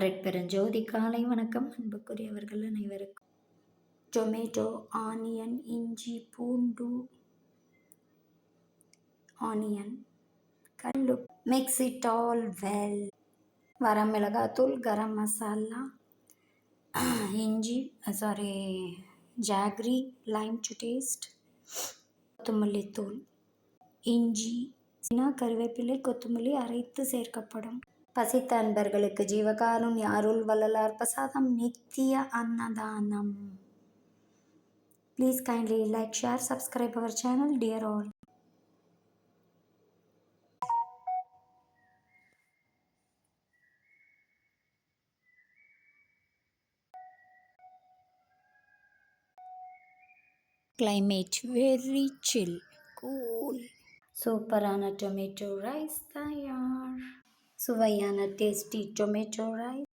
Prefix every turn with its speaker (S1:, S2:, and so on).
S1: Red பெருஞ்சோதி காலை வணக்கம் அன்புக்குரியவர்கள் அனைவருக்கும். டொமேட்டோ, ஆனியன், இஞ்சி, பூண்டு, ஆனியன், கல்லுப்பு, mix it all well. வரமிளகாத்தூள், garam masala, இஞ்சி ஜாக்ரி, லைம் டு டேஸ்ட், கொத்தமல்லித்தூள், இஞ்சி, கருவேப்பிலை, கொத்தமல்லி அரைத்து சேர்க்கப்படும். பசித்த அன்பர்களுக்கு ஜீவகாருண்ய அருள் வள்ளலார் பிரசாதம் நித்திய அன்னதானம். Please kindly like, share, subscribe our channel, dear all. Climate very chill, cool. சூப்பரான டொமேட்டோ ரைஸ் தயார். சுவையான டேஸ்டி டொமேட்டோ ரைஸ்